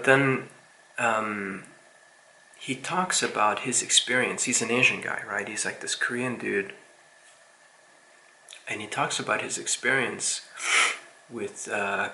But then he talks about his experience. He's an Asian guy, right? He's like this Korean dude. And he talks about his experience with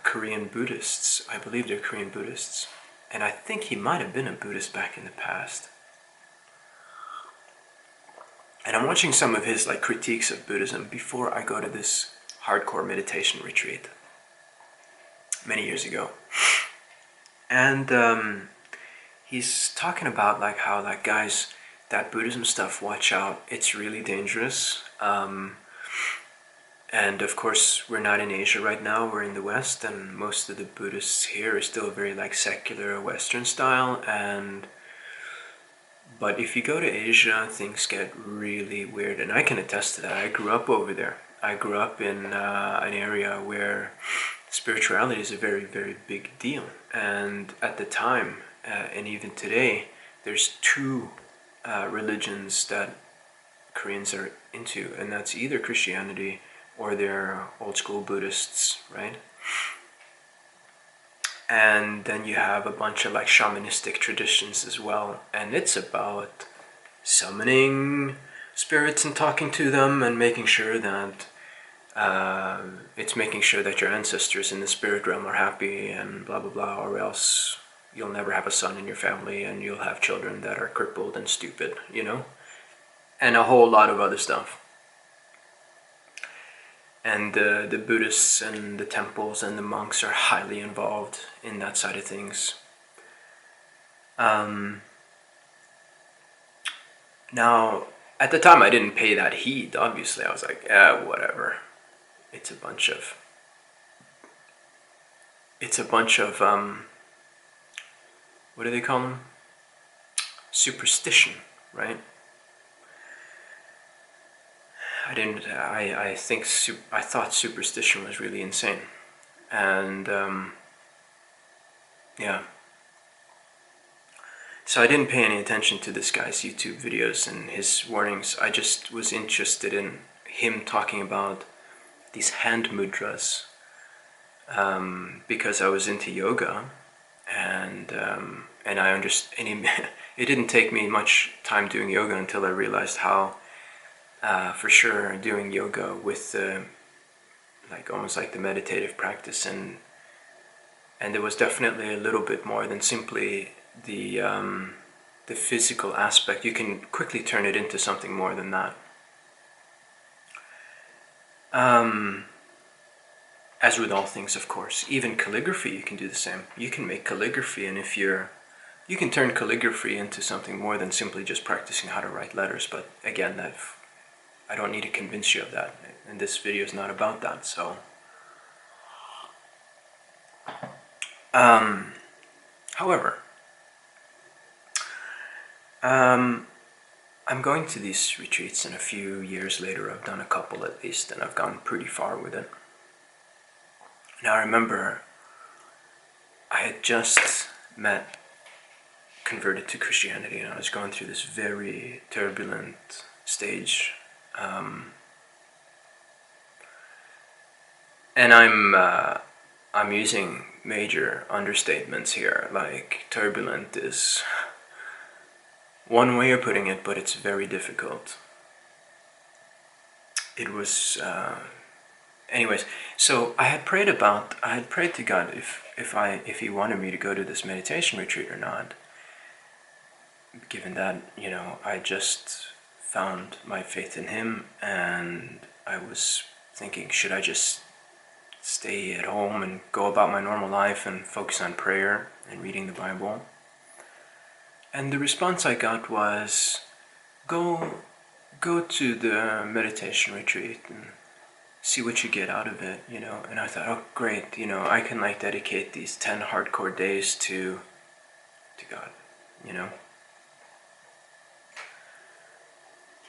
Korean Buddhists. I believe they're Korean Buddhists. And I think he might have been a Buddhist back in the past. And I'm watching some of his like critiques of Buddhism before I go to this hardcore meditation retreat many years ago. And he's talking about like how like, guys, that Buddhism stuff, watch out, it's really dangerous. And of course, we're not in Asia right now, we're in the West, and most of the Buddhists here are still very like secular Western style. But if you go to Asia, things get really weird, and I can attest to that. I grew up over there. I grew up in an area where spirituality is a very, very big deal. And at the time, and even today, there's two religions that Koreans are into, and that's either Christianity or they're old school Buddhists, right? And then you have a bunch of like shamanistic traditions as well, and it's about summoning spirits and talking to them and making sure that your ancestors in the spirit realm are happy and blah blah blah, or else you'll never have a son in your family and you'll have children that are crippled and stupid, you know, and a whole lot of other stuff. And the Buddhists and the temples and the monks are highly involved in that side of things. Now, at the time I didn't pay that heed, obviously. I was like, whatever. It's a bunch of, what do they call them? Superstition, right? I thought superstition was really insane. And yeah. So I didn't pay any attention to this guy's YouTube videos and his warnings. I just was interested in him talking about these hand mudras, because I was into yoga, and I understand. It didn't take me much time doing yoga until I realized how, for sure, doing yoga with like almost like the meditative practice, and there was definitely a little bit more than simply the physical aspect. You can quickly turn it into something more than that. As with all things, of course, even calligraphy, you can do the same. You can make calligraphy, and you can turn calligraphy into something more than simply just practicing how to write letters. But again, I don't need to convince you of that, and this video is not about that. So, however, I'm going to these retreats, and a few years later, I've done a couple at least, and I've gone pretty far with it. Now, I remember I had just converted to Christianity, and I was going through this very turbulent stage. And I'm using major understatements here. Like, turbulent is one way of putting it, but it's very difficult. It was, anyways. So I had prayed to God if He wanted me to go to this meditation retreat or not. Given that, you know, I just found my faith in Him, and I was thinking, should I just stay at home and go about my normal life and focus on prayer and reading the Bible? And the response I got was, go to the meditation retreat and see what you get out of it, you know. And I thought, oh great, you know, I can like dedicate these 10 hardcore days to God, you know.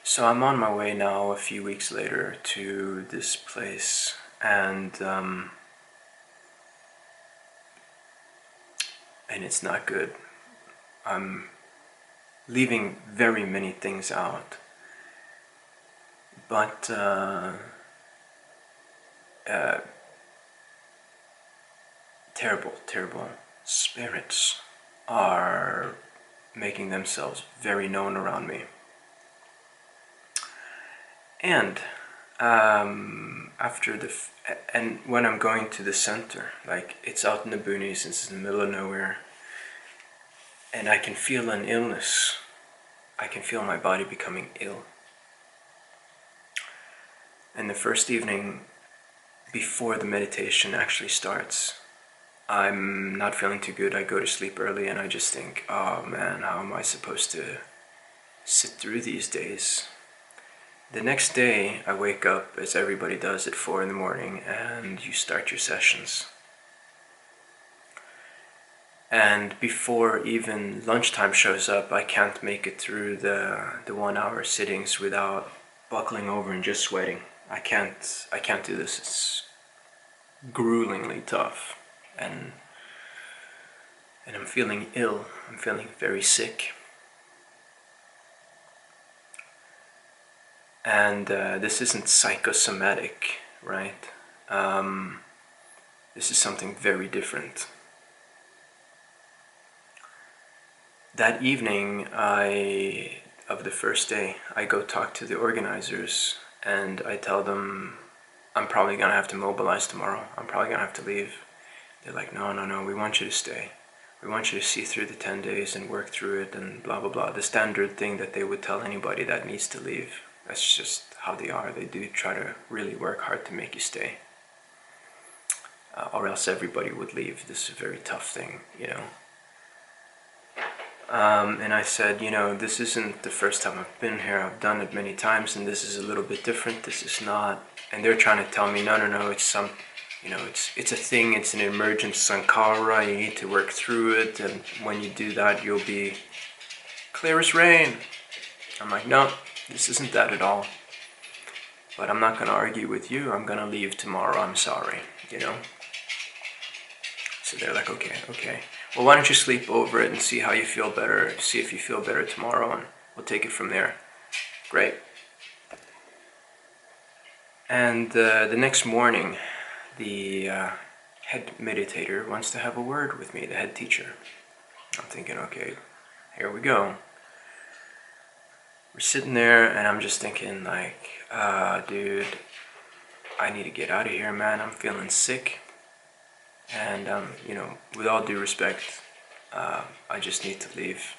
So I'm on my way now, a few weeks later, to this place, and it's not good. I'm leaving very many things out, but terrible spirits are making themselves very known around me. And and when I'm going to the center, like it's out in the boonies, it's in the middle of nowhere, and I can feel an illness. I can feel my body becoming ill. And the first evening, before the meditation actually starts, I'm not feeling too good. I go to sleep early and I just think, oh man, how am I supposed to sit through these days? The next day, I wake up, as everybody does, at 4 in the morning, and you start your sessions. And before even lunchtime shows up, I can't make it through the 1 hour sittings without buckling over and just sweating. I can't do this. It's gruelingly tough. And I'm feeling ill. I'm feeling very sick. And this isn't psychosomatic, right? This is something very different. That evening of the first day, I go talk to the organizers and I tell them I'm probably gonna have to mobilize tomorrow. I'm probably gonna have to leave. They're like, no, we want you to stay. We want you to see through the 10 days and work through it and blah, blah, blah. The standard thing that they would tell anybody that needs to leave. That's just how they are. They do try to really work hard to make you stay. Or else everybody would leave. This is a very tough thing, you know. And I said, this isn't the first time I've been here. I've done it many times, and this is a little bit different. This is not. And they're trying to tell me, no, it's some, it's a thing. It's an emergent sankhara. You need to work through it, and when you do that, you'll be clear as rain. I'm like, no, this isn't that at all. But I'm not going to argue with you. I'm going to leave tomorrow. I'm sorry, So they're like, okay. Well, why don't you sleep over it and see how you feel better, see if you feel better tomorrow, and we'll take it from there. Great. And the next morning, the head meditator wants to have a word with me, the head teacher. I'm thinking, okay, here we go. We're sitting there, and I'm just thinking, like, dude, I need to get out of here, man. I'm feeling sick. And, with all due respect, I just need to leave.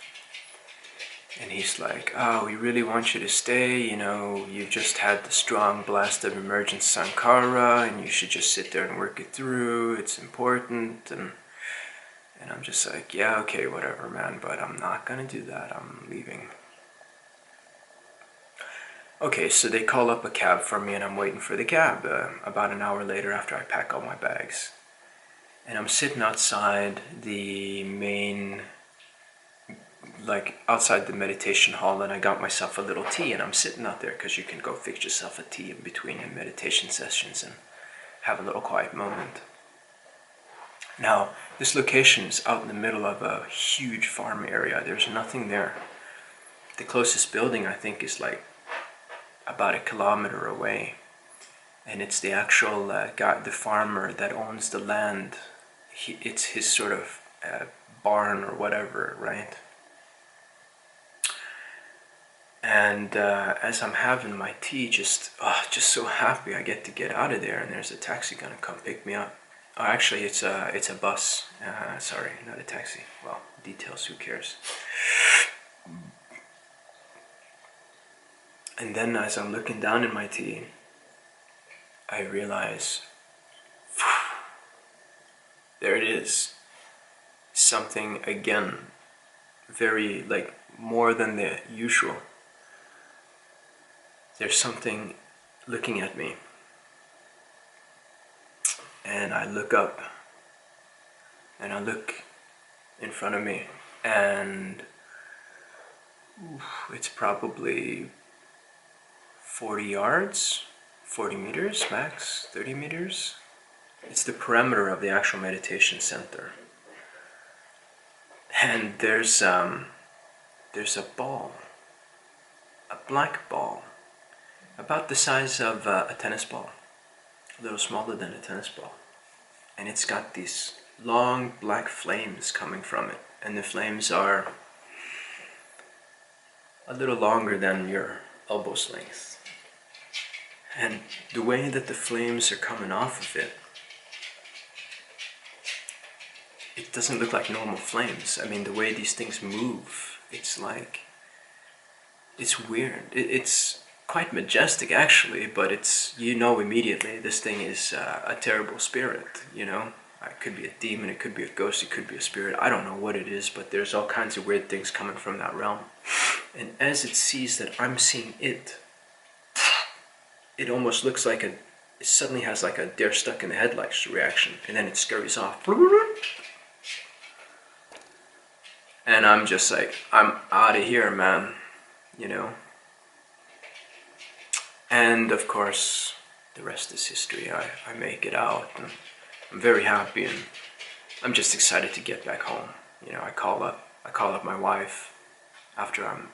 And he's like, oh, we really want you to stay. You've just had the strong blast of emergent sankhara, and you should just sit there and work it through. It's important. And I'm just like, yeah, okay, whatever, man, but I'm not going to do that. I'm leaving. Okay, so they call up a cab for me, and I'm waiting for the cab about an hour later after I pack all my bags. And I'm sitting outside the main, outside the meditation hall, and I got myself a little tea, and I'm sitting out there because you can go fix yourself a tea in between your meditation sessions and have a little quiet moment. Now, this location is out in the middle of a huge farm area. There's nothing there. The closest building, I think, is about 1 kilometer away, and it's the actual guy, the farmer that owns the land. It's his sort of barn or whatever, right? And as I'm having my tea, just so happy I get to get out of there, and there's a taxi gonna come pick me up. Oh, actually, it's a bus. Sorry, not a taxi. Well, details, who cares? And then as I'm looking down in my tea, I realize, there it is. Something, again, very, more than the usual. There's something looking at me. And I look up, and I look in front of me, and it's probably 40 yards, 40 meters max, 30 meters. It's the perimeter of the actual meditation center. And there's a ball, a black ball, about the size of a tennis ball, a little smaller than a tennis ball. And it's got these long black flames coming from it. and the flames are a little longer than your elbow's length. And the way that the flames are coming off of it, it doesn't look like normal flames. I mean, the way these things move, it's like, it's weird. It's quite majestic actually, but it's, you know immediately this thing is a terrible spirit, you know? It could be a demon, it could be a ghost, it could be a spirit. I don't know what it is, but there's all kinds of weird things coming from that realm. And as it sees that I'm seeing it, it almost looks like it suddenly has like a deer stuck in the headlights reaction, and then it scurries off. And I'm just like, I'm out of here, man, you know? And of course, the rest is history. I make it out, and I'm very happy, and I'm just excited to get back home. You know, I call up my wife after and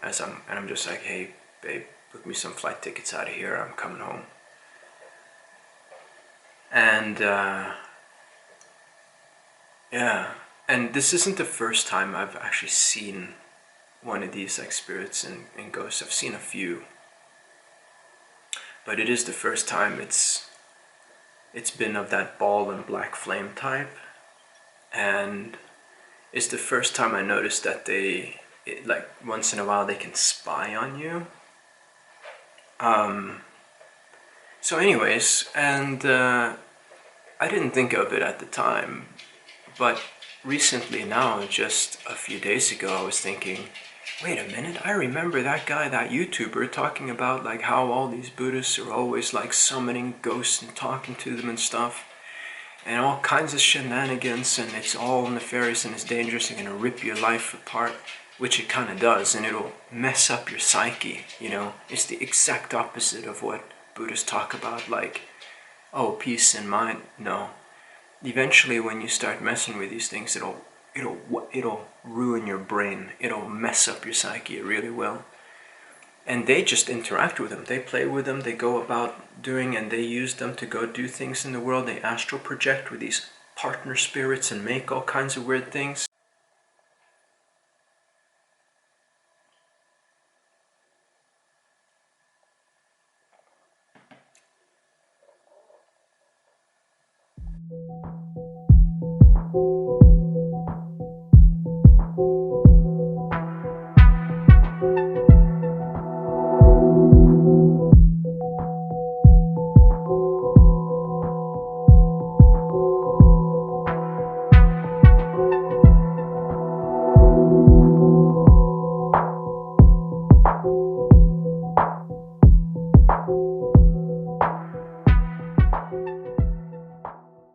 I'm just like, hey, babe, book me some flight tickets out of here. I'm coming home. And yeah, and this isn't the first time I've actually seen one of these like spirits and ghosts. I've seen a few, but it is the first time it's been of that ball and black flame type, and it's the first time I noticed that like once in a while they can spy on you. So anyways, and I didn't think of it at the time, but recently now, just a few days ago, I was thinking, wait a minute, I remember that guy, that YouTuber, talking about like how all these Buddhists are always like summoning ghosts and talking to them and stuff, and all kinds of shenanigans, and it's all nefarious and it's dangerous and gonna rip your life apart, which it kind of does, and it'll mess up your psyche, you know? It's the exact opposite of what Buddhists talk about, like, oh, peace and mind. No. Eventually, when you start messing with these things, it'll ruin your brain. It'll mess up your psyche. It really will. And they just interact with them. They play with them. They go about doing, and they use them to go do things in the world. They astral project with these partner spirits and make all kinds of weird things.